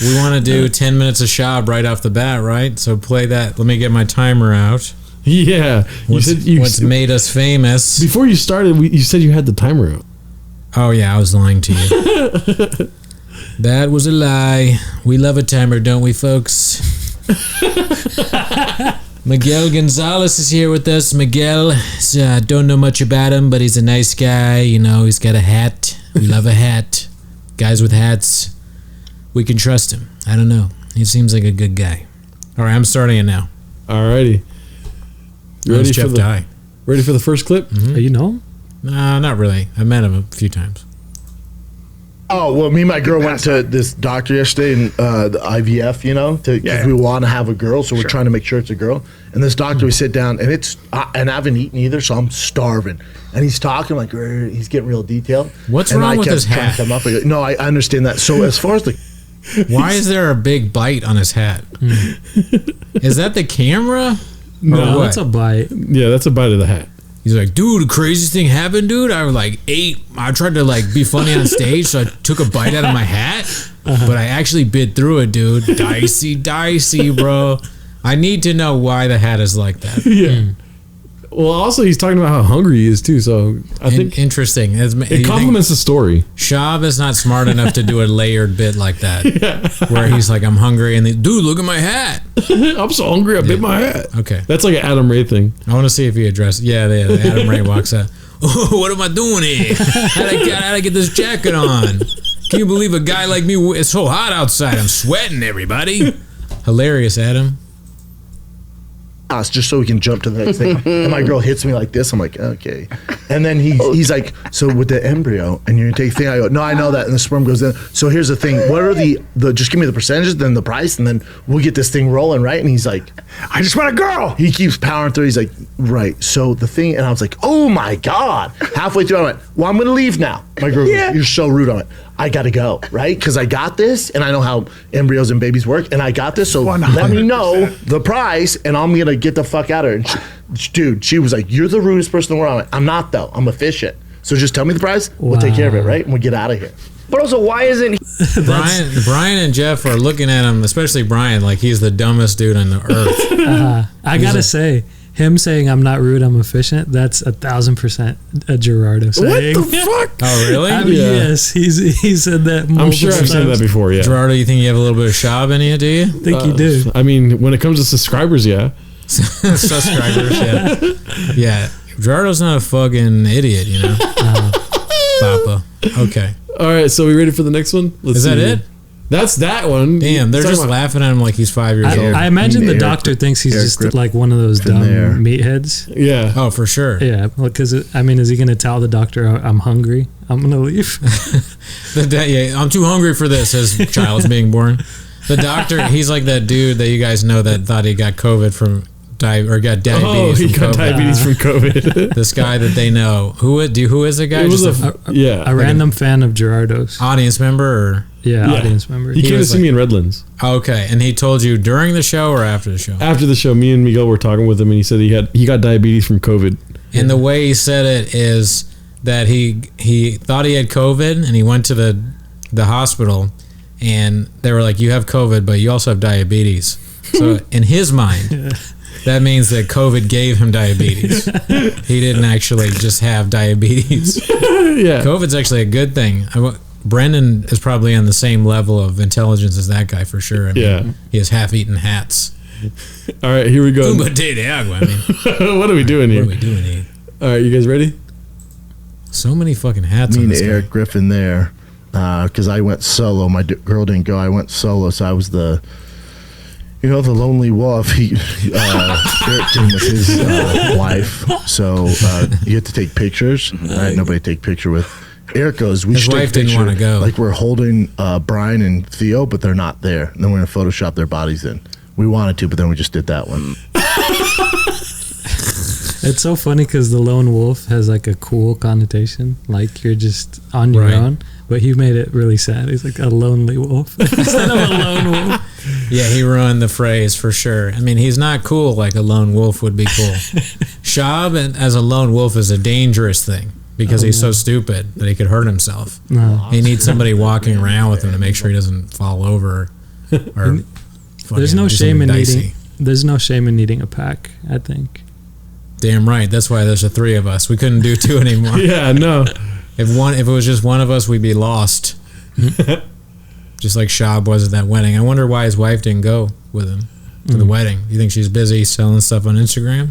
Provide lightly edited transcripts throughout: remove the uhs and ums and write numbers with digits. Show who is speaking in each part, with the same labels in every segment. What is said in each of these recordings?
Speaker 1: We want to do 10 minutes of Shab right off the bat, right? So play that. Let me get my timer out.
Speaker 2: Yeah.
Speaker 1: What's made us famous?
Speaker 2: Before you started, you said you had the timer out.
Speaker 1: Oh, yeah, I was lying to you. That was a lie. We love a timer, don't we, folks? Miguel Gonzalez is here with us. Miguel, don't know much about him, but he's a nice guy. You know, he's got a hat. We love a hat. Guys with hats, we can trust him. I don't know. He seems like a good guy. All right, I'm starting it now.
Speaker 2: Alrighty. You ready for ready for the first clip?
Speaker 1: Mm-hmm.
Speaker 3: You know him?
Speaker 1: No, not really. I met him a few times.
Speaker 4: Oh, well, me and my girl went to this doctor yesterday in the IVF, you know, because we want to have a girl, so we're trying to make sure it's a girl. And this doctor, we sit down, and and I haven't eaten either, so I'm starving. And he's talking like, he's getting real detailed.
Speaker 1: What's wrong with his hat?
Speaker 4: No, I understand that. So as far as the...
Speaker 1: Why is there a big bite on his hat? Is that the camera?
Speaker 3: No, that's a bite.
Speaker 2: Yeah, that's a bite of the hat.
Speaker 1: He's like, dude, the craziest thing happened, dude. I was like I tried to like be funny on stage, so I took a bite out of my hat, but I actually bit through it, dude. Dicey, bro. I need to know why the hat is like that.
Speaker 2: Yeah. Well, also he's talking about how hungry he is too, so I think
Speaker 1: interesting.
Speaker 2: It complements the story.
Speaker 1: Shab is not smart enough to do a layered bit like that, where he's like, "I'm hungry," and dude, look at my hat.
Speaker 2: I'm so hungry, I bit my hat.
Speaker 1: Okay,
Speaker 2: that's like an Adam Ray thing.
Speaker 1: I want to see if he addressed. Yeah, the Adam Ray walks out. Oh, what am I doing here? How'd I get this jacket on? Can you believe a guy like me? It's so hot outside. I'm sweating. Everybody, hilarious, Adam.
Speaker 4: Just so we can jump to the next thing. And my girl hits me like this. I'm like, okay. And then he's like, so with the embryo, and you're gonna take the thing. I go, no, I know that. And the sperm goes in. So here's the thing. What are the just give me the percentages, then the price, and then we'll get this thing rolling, right? And he's like, I just want a girl. He keeps powering through. He's like, right. So the thing, and I was like, oh my God. Halfway through, I went, well, I'm gonna leave now. My girl goes, you're so rude. I went, I gotta go, right? Because I got this, and I know how embryos and babies work, and I got this, so 100%. Let me know the price, and I'm gonna get the fuck out of her. And she was like, you're the rudest person in the world. I went, I'm not, though. I'm efficient. So just tell me the price, we'll take care of it, right? And we'll get out of here.
Speaker 5: But also, why isn't
Speaker 1: Brian and Jeff are looking at him, especially Brian, like he's the dumbest dude on the earth.
Speaker 3: I gotta say, him saying I'm not rude, I'm efficient, that's 1,000% a Gerardo saying.
Speaker 2: What the fuck?
Speaker 1: Oh, really?
Speaker 3: Yes, he said that multiple
Speaker 2: I'm sure I've said that before, yeah.
Speaker 1: Gerardo, you think you have a little bit of Shab in you, do you?
Speaker 3: I think you do.
Speaker 2: I mean, when it comes to subscribers, yeah.
Speaker 1: Subscribers, yeah. Yeah, Gerardo's not a fucking idiot, you know? Papa. Okay.
Speaker 2: All right, so we ready for the next one?
Speaker 1: Is that it?
Speaker 2: That's that one.
Speaker 1: Damn, they're just laughing at him like he's 5 years old.
Speaker 3: I imagine the doctor thinks he's just like one of those dumb meatheads.
Speaker 2: Yeah.
Speaker 1: Oh, for sure.
Speaker 3: Yeah, because I mean, is he going to tell the doctor I'm hungry? I'm going to leave.
Speaker 1: Yeah, I'm too hungry for this. His child's being born. The doctor, he's like that dude that you guys know that thought he got COVID from got diabetes.
Speaker 2: Oh, he got diabetes from COVID.
Speaker 1: This guy that they know. Who is the guy?
Speaker 2: It was a
Speaker 3: random fan of Gerardo's.
Speaker 1: Audience member or?
Speaker 3: Yeah, audience member.
Speaker 2: He came to see me in Redlands.
Speaker 1: Okay, and he told you during the show or after the show?
Speaker 2: After the show, me and Miguel were talking with him, and he said he got diabetes from COVID.
Speaker 1: And the way he said it is that he thought he had COVID, and he went to the hospital, and they were like, "You have COVID, but you also have diabetes." So in his mind, that means that COVID gave him diabetes. He didn't actually just have diabetes.
Speaker 2: Yeah,
Speaker 1: COVID's actually a good thing. Brendan is probably on the same level of intelligence as that guy for sure. I mean, he has half-eaten hats.
Speaker 2: All right, here we go.
Speaker 1: What
Speaker 2: are we doing here? All right, you guys ready?
Speaker 1: So many fucking hats.
Speaker 4: Me and Eric Griffin there, because I went solo. My girl didn't go. I went solo, so I was the lonely wolf. Eric came with his wife, so you had to take pictures. I had nobody to take picture with. Eric goes, we should take a picture. His wife didn't want to go. Like we're holding Brian and Theo, but they're not there. And then we're going to Photoshop their bodies in. We wanted to, but then we just did that one.
Speaker 3: It's so funny because the lone wolf has like a cool connotation. Like you're just on your own. But he made it really sad. He's like a lonely wolf instead of a lone wolf.
Speaker 1: Yeah, he ruined the phrase for sure. I mean, he's not cool like a lone wolf would be cool. Shab as a lone wolf is a dangerous thing. Because he's so stupid that he could hurt himself. No. He needs somebody walking around with him to make sure he doesn't fall over. Or
Speaker 3: There's no
Speaker 1: do
Speaker 3: shame in
Speaker 1: something dicey.
Speaker 3: needing. There's no shame in needing a pack, I think.
Speaker 1: Damn right. That's why there's the three of us. We couldn't do two anymore.
Speaker 2: Yeah, no.
Speaker 1: If it was just one of us, we'd be lost. Just like Shab was at that wedding. I wonder why his wife didn't go with him to the wedding. You think she's busy selling stuff on Instagram?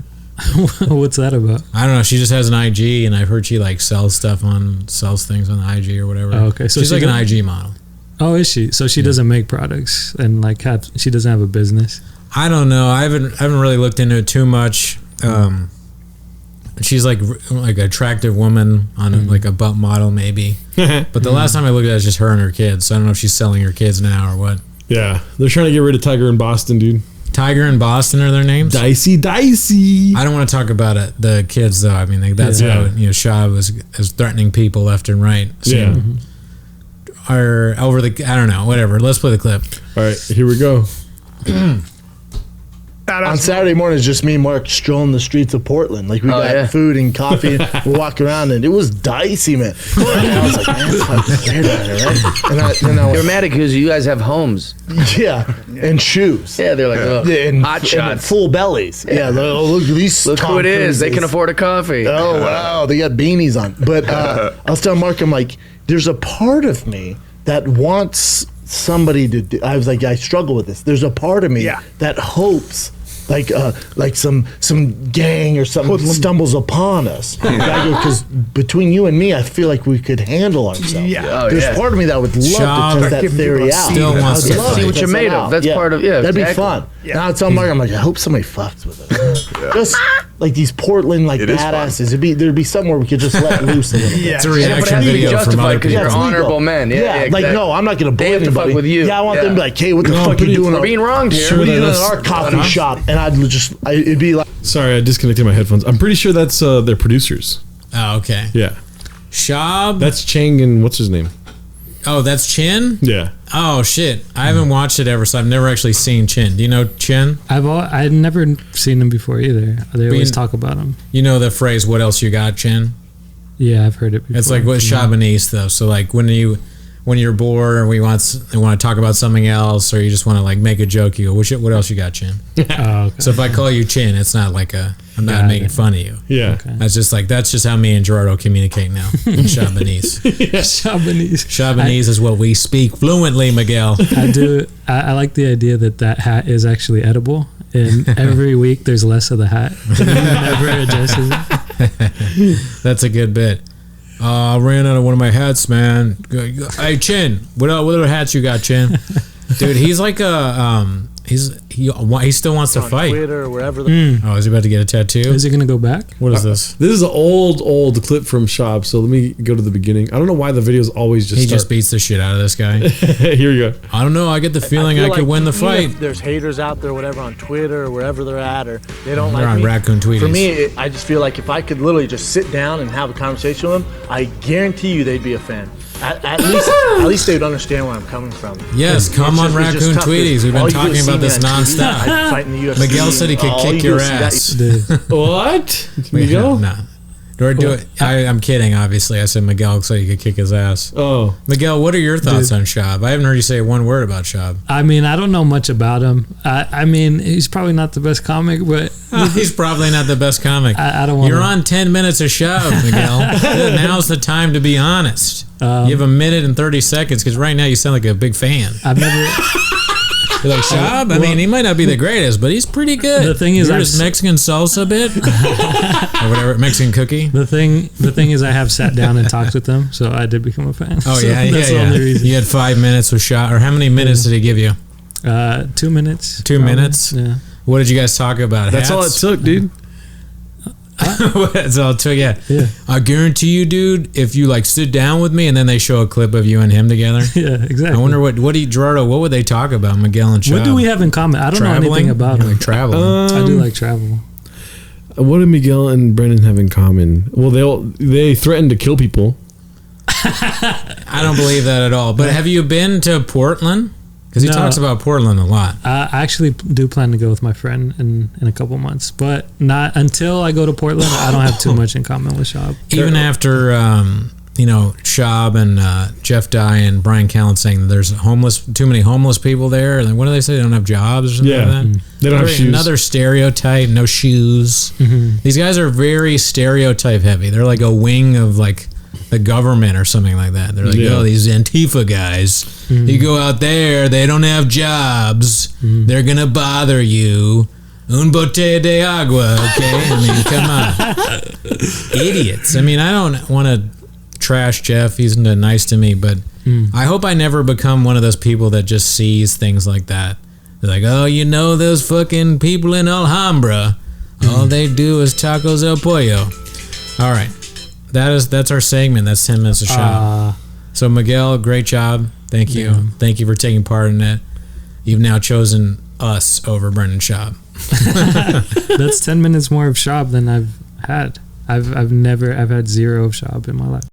Speaker 3: What's that about?
Speaker 1: I don't know. She just has an IG, and I've heard she like sells things on the IG or whatever.
Speaker 3: Oh, okay, so
Speaker 1: she's like an IG model.
Speaker 3: Oh, is she? So she doesn't make products and like she doesn't have a business.
Speaker 1: I don't know. I haven't really looked into it too much. She's like an attractive woman on like a butt model maybe. But the last time I looked at it, it's just her and her kids. So I don't know if she's selling her kids now or what.
Speaker 2: Yeah, they're trying to get rid of Tiger in Boston, dude.
Speaker 1: Tiger and Boston are their names.
Speaker 2: Dicey.
Speaker 1: I don't want to talk about it. The kids though. I mean, like, that's how Shaw is threatening people left and right. So,
Speaker 2: yeah.
Speaker 1: Or over the I don't know. Whatever. Let's play the clip.
Speaker 2: All right, here we go.
Speaker 4: On Saturday morning, it's just me and Mark strolling the streets of Portland. Like, we got food and coffee, and we're walking around, and it was dicey, man. And I was like, man, it's fucking weird out here, right? And I
Speaker 5: You're mad because you guys have homes.
Speaker 4: yeah, and shoes.
Speaker 5: Yeah, they're like, oh,
Speaker 4: And,
Speaker 5: hot
Speaker 4: and
Speaker 5: shots.
Speaker 4: full bellies. Yeah, oh, look at these.
Speaker 5: Look who it is. They can afford a coffee.
Speaker 4: Oh, wow, they got beanies on. But I was telling Mark, I'm like, there's a part of me that wants somebody to do. I was like, I struggle with this. There's a part of me that hopes like some gang or something stumbles upon us. Because between you and me, I feel like we could handle ourselves.
Speaker 5: Yeah.
Speaker 4: There's part of me that would love
Speaker 1: Shab
Speaker 4: to test that theory out.
Speaker 1: still wants to
Speaker 5: see what you're made of. That's part of
Speaker 4: That'd be
Speaker 5: exactly.
Speaker 4: fun. Now it's on Mark. I'm like, I hope somebody fucks with us. Just like these Portland like badasses. There'd be somewhere we could just let loose a little bit.
Speaker 1: It's a
Speaker 5: But it
Speaker 1: reaction
Speaker 5: has to be
Speaker 1: video from
Speaker 5: justified
Speaker 1: other
Speaker 5: because
Speaker 1: people.
Speaker 5: you're
Speaker 4: it's
Speaker 5: honorable
Speaker 4: legal.
Speaker 5: men. Yeah,
Speaker 4: like
Speaker 5: exactly.
Speaker 4: no, I'm not gonna bully
Speaker 5: They have to
Speaker 4: anybody.
Speaker 5: fuck with you.
Speaker 4: Yeah, I want them to be like, hey, what the
Speaker 2: No,
Speaker 4: fuck
Speaker 2: but
Speaker 4: you doing?
Speaker 5: We're being wronged here.
Speaker 4: What are you doing in
Speaker 2: that's-
Speaker 4: our coffee shop? And it'd be like,
Speaker 2: Sorry, I disconnected my headphones. I'm pretty sure that's their producers.
Speaker 1: Oh, okay.
Speaker 2: Yeah,
Speaker 1: Shab.
Speaker 2: that's Chang and what's his name?
Speaker 1: Oh, that's Chin.
Speaker 2: Yeah.
Speaker 1: Oh shit! I haven't watched it ever, so I've never actually seen Chin. Do you know Chin?
Speaker 3: I'd never seen him before either. They always talk about him.
Speaker 1: You know the phrase "What else you got, Chin"?
Speaker 3: Yeah, I've heard it before.
Speaker 1: It's like what Shabanese though. So like when you're bored or you want to talk about something else, or you just want to like make a joke, you go, "What else you got, Chin?"
Speaker 3: Oh, okay.
Speaker 1: So if I call you Chin, it's not like I'm not making fun of you.
Speaker 2: Yeah.
Speaker 3: Okay.
Speaker 1: That's just how me and Gerardo communicate now in Shabanese.
Speaker 3: Shabanese.
Speaker 1: Shabanese is what we speak fluently, Miguel.
Speaker 3: I do. I like the idea that hat is actually edible, and every week there's less of the hat. Never addresses it.
Speaker 1: That's a good bit. I ran out of one of my hats, man. Hey, Chin, what other hats you got, Chin? Dude, he's like he still wants to fight.
Speaker 4: Twitter or wherever.
Speaker 1: Oh, is he about to get a tattoo?
Speaker 3: Is he gonna go back?
Speaker 1: What is this?
Speaker 2: This is an old clip from Shab. So let me go to the beginning. I don't know why the videos always just
Speaker 1: He
Speaker 2: start.
Speaker 1: just beats the shit out of this guy.
Speaker 2: Here you go.
Speaker 1: I don't know. I get the feeling I could win the fight.
Speaker 6: There's haters out there, whatever, on Twitter or wherever they're at, or they don't
Speaker 1: They're
Speaker 6: like
Speaker 1: on
Speaker 6: me.
Speaker 1: Raccoon Tweeties.
Speaker 6: For me, I just feel like if I could literally just sit down and have a conversation with them, I guarantee you they'd be a fan. At least they would understand where I'm coming from.
Speaker 1: Yes, come on
Speaker 6: It's
Speaker 1: Raccoon
Speaker 6: just tough,
Speaker 1: Tweeties. We've
Speaker 6: all
Speaker 1: been
Speaker 6: you do is
Speaker 1: talking about
Speaker 6: see
Speaker 1: this
Speaker 6: me on TV.
Speaker 1: nonstop.
Speaker 6: I fight in the UFC.
Speaker 1: Miguel said he could
Speaker 6: All
Speaker 1: kick
Speaker 6: you do
Speaker 1: your
Speaker 6: is see that.
Speaker 1: ass.
Speaker 3: Dude.
Speaker 2: What? Miguel?
Speaker 1: No. I'm kidding, obviously. I said Miguel so you could kick his ass.
Speaker 2: Oh.
Speaker 1: Miguel, what are your thoughts on Shab? I haven't heard you say one word about Shab.
Speaker 3: I mean, I don't know much about him. I mean, he's probably not the best comic, but
Speaker 1: He's probably not the best comic.
Speaker 3: I don't want.
Speaker 1: You're on 10 minutes of Shab, Miguel. Now's the time to be honest. You have a minute and 30 seconds because right now you sound like a big fan.
Speaker 3: I've never.
Speaker 1: You're like, Shab? I mean, he might not be the greatest, but he's pretty good.
Speaker 3: The thing is,
Speaker 1: You're
Speaker 3: I've
Speaker 1: his Mexican salsa bit? Or whatever, Mexican cookie?
Speaker 3: The thing is, I have sat down and talked with them, so I did become a fan.
Speaker 1: Oh,
Speaker 3: So
Speaker 1: yeah,
Speaker 3: that's the
Speaker 1: yeah.
Speaker 3: only reason.
Speaker 1: You had 5 minutes with Shab. Or how many minutes did he give you?
Speaker 3: 2 minutes.
Speaker 1: 2 minutes?
Speaker 3: Yeah.
Speaker 1: What did you guys talk about?
Speaker 2: That's all it
Speaker 1: Hats?
Speaker 2: took, dude.
Speaker 1: That's all it took, yeah.
Speaker 3: Yeah.
Speaker 1: I guarantee you, dude, if you like sit down with me and then they show a clip of you and him together.
Speaker 3: Yeah, exactly.
Speaker 1: I wonder what Gerardo, what would they talk about, Miguel and Shab?
Speaker 3: What do we have in common? I don't know
Speaker 1: Traveling?
Speaker 3: anything about
Speaker 1: You
Speaker 3: him.
Speaker 1: like traveling.
Speaker 3: I do like travel.
Speaker 2: What do Miguel and Brendan have in common? Well, they threaten to kill people.
Speaker 1: I don't believe that at all. But have you been to Portland? Because he
Speaker 3: No.
Speaker 1: talks about Portland a lot.
Speaker 3: I actually do plan to go with my friend in a couple months, but not until I go to Portland. I don't have too much in common with Shab.
Speaker 1: Even after Schaub and Jeff Dye and Brian Callen saying that there's too many homeless people there. And what do they say? They don't have jobs or something like that?
Speaker 2: They don't have shoes.
Speaker 1: Another stereotype, no shoes. These guys are very stereotype heavy. They're like a wing of like the government or something like that. They're like, oh, these Antifa guys. You go out there, they don't have jobs. They're going to bother you. Un botella de agua, okay? I mean, come on. Idiots. I mean, I don't want to trash Jeff. He's nice to me, but I hope I never become one of those people that just sees things like that. They're like, oh, those fucking people in Alhambra. All they do is tacos el pollo. All right. That's our segment. That's 10 minutes of shop. So Miguel, great job. Thank you. Yeah. Thank you for taking part in it. You've now chosen us over Brendan Schaub.
Speaker 3: That's 10 minutes more of Schaub than I've had. I've had 0 of Schaub in my life.